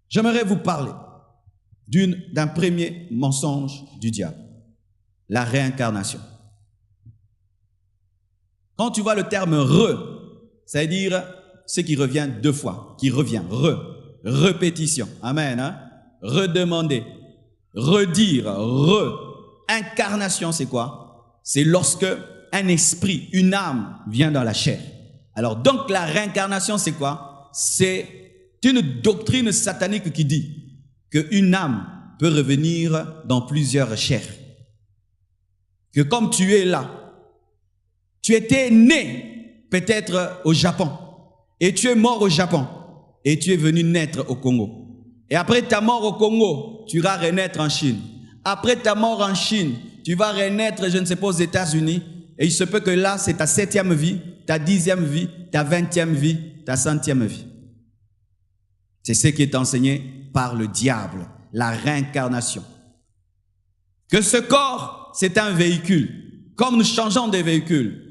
J'aimerais vous parler d'un premier mensonge du diable, la réincarnation. Quand tu vois le terme ça veut dire ce qui revient deux fois, qui revient, répétition, amen, hein? Redemander, redire, incarnation, c'est quoi? C'est lorsque un esprit, une âme vient dans la chair. Alors donc la réincarnation, c'est quoi? C'est une doctrine satanique qui dit qu'une âme peut revenir dans plusieurs chairs. Que comme tu es là, tu étais né peut-être au Japon et tu es mort au Japon et tu es venu naître au Congo. Et après ta mort au Congo, tu vas renaître en Chine. Après ta mort en Chine, tu vas renaître, je ne sais pas, aux États-Unis. Et il se peut que là, c'est ta 7e vie, ta 10e vie, ta 20e vie, ta 100e vie. C'est ce qui est enseigné par le diable, la réincarnation. Que ce corps, c'est un véhicule. Comme nous changeons des véhicules.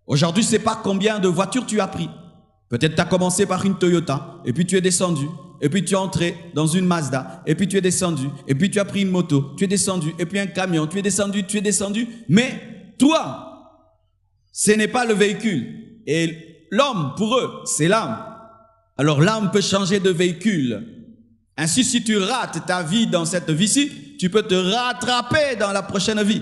Aujourd'hui, je ne sais pas combien de voitures tu as pris. Peut-être tu as commencé par une Toyota, et puis tu es descendu, et puis tu es entré dans une Mazda, et puis tu es descendu, et puis tu as pris une moto, tu es descendu, et puis un camion, tu es descendu. Mais toi, ce n'est pas le véhicule. Et l'homme, pour eux, c'est l'âme. Alors l'âme peut changer de véhicule. Ainsi, si tu rates ta vie dans cette vie-ci, tu peux te rattraper dans la prochaine vie.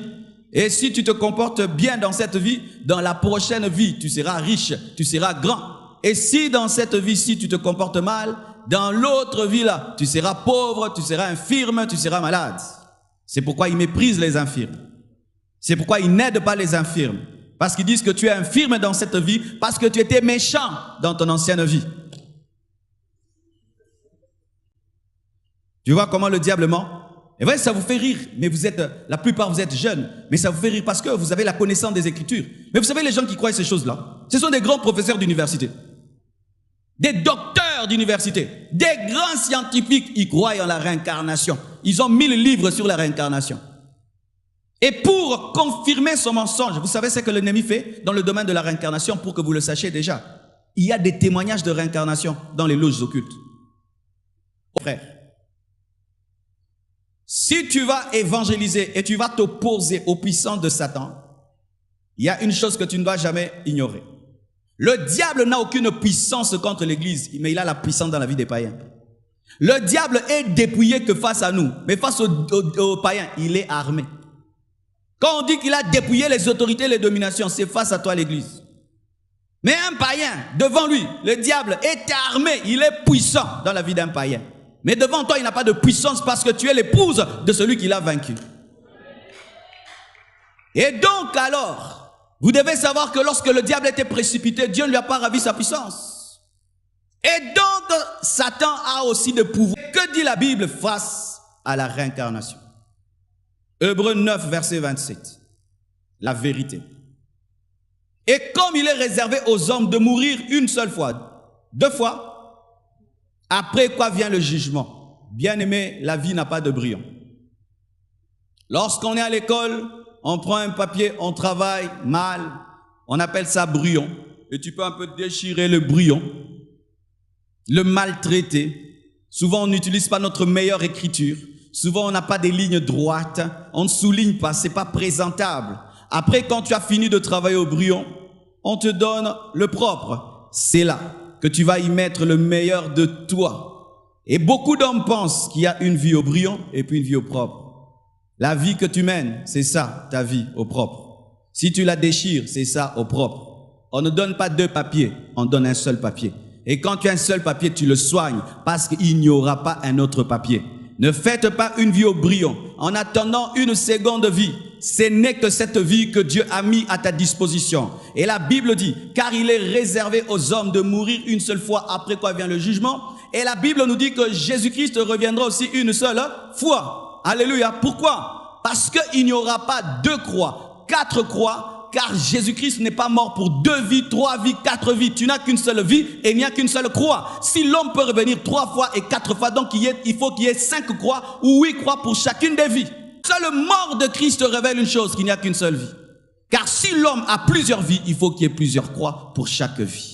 Et si tu te comportes bien dans cette vie, dans la prochaine vie, tu seras riche, tu seras grand. Et si dans cette vie-ci, tu te comportes mal, dans l'autre vie-là, tu seras pauvre, tu seras infirme, tu seras malade. C'est pourquoi ils méprisent les infirmes. C'est pourquoi ils n'aident pas les infirmes. Parce qu'ils disent que tu es infirme dans cette vie, parce que tu étais méchant dans ton ancienne vie. Tu vois comment le diable ment? Et vrai, ça vous fait rire, mais la plupart vous êtes jeunes, mais ça vous fait rire parce que vous avez la connaissance des Écritures. Mais vous savez, les gens qui croient ces choses-là, ce sont des grands professeurs d'université, des docteurs d'université, des grands scientifiques, ils croient en la réincarnation. Ils ont 1000 livres sur la réincarnation. Et pour confirmer son mensonge, vous savez ce que l'ennemi fait dans le domaine de la réincarnation, pour que vous le sachiez déjà. Il y a des témoignages de réincarnation dans les loges occultes. Frère, si tu vas évangéliser et tu vas t'opposer aux puissants de Satan, il y a une chose que tu ne dois jamais ignorer. Le diable n'a aucune puissance contre l'Église, mais il a la puissance dans la vie des païens. Le diable est dépouillé que face à nous, mais face aux païens, il est armé. Quand on dit qu'il a dépouillé les autorités et les dominations, c'est face à toi l'Église. Mais un païen, devant lui, le diable est armé, il est puissant dans la vie d'un païen. Mais devant toi, il n'a pas de puissance parce que tu es l'épouse de celui qui l'a vaincu. Et donc alors, vous devez savoir que lorsque le diable était précipité, Dieu ne lui a pas ravi sa puissance. Et donc, Satan a aussi de pouvoir. Que dit la Bible face à la réincarnation? Hébreux 9, verset 27. La vérité. Et comme il est réservé aux hommes de mourir une seule fois, 2 fois, après quoi vient le jugement? Bien-aimé, la vie n'a pas de brouillon. Lorsqu'on est à l'école, on prend un papier, on travaille mal, on appelle ça brouillon. Et tu peux un peu déchirer le brouillon, le maltraiter. Souvent, on n'utilise pas notre meilleure écriture. Souvent, on n'a pas des lignes droites. On ne souligne pas, c'est pas présentable. Après, quand tu as fini de travailler au brouillon, on te donne le propre. C'est là que tu vas y mettre le meilleur de toi. Et beaucoup d'hommes pensent qu'il y a une vie au brouillon et puis une vie au propre. La vie que tu mènes, c'est ça, ta vie au propre. Si tu la déchires, c'est ça au propre. On ne donne pas 2 papiers, on donne un seul papier. Et quand tu as un seul papier, tu le soignes parce qu'il n'y aura pas un autre papier. Ne faites pas une vie au brouillon en attendant une seconde vie. Ce n'est que cette vie que Dieu a mis à ta disposition. Et la Bible dit, car il est réservé aux hommes de mourir une seule fois, après quoi vient le jugement. Et la Bible nous dit que Jésus-Christ reviendra aussi une seule fois. Alléluia. Pourquoi? Parce qu'il n'y aura pas 2 croix, 4 croix, car Jésus-Christ n'est pas mort pour 2 vies, 3 vies, 4 vies. Tu n'as qu'une seule vie et il n'y a qu'une seule croix. Si l'homme peut revenir 3 fois et 4 fois, donc il faut qu'il y ait 5 croix ou 8 croix pour chacune des vies. Seule mort de Christ révèle une chose, qu'il n'y a qu'une seule vie. Car si l'homme a plusieurs vies, il faut qu'il y ait plusieurs croix pour chaque vie.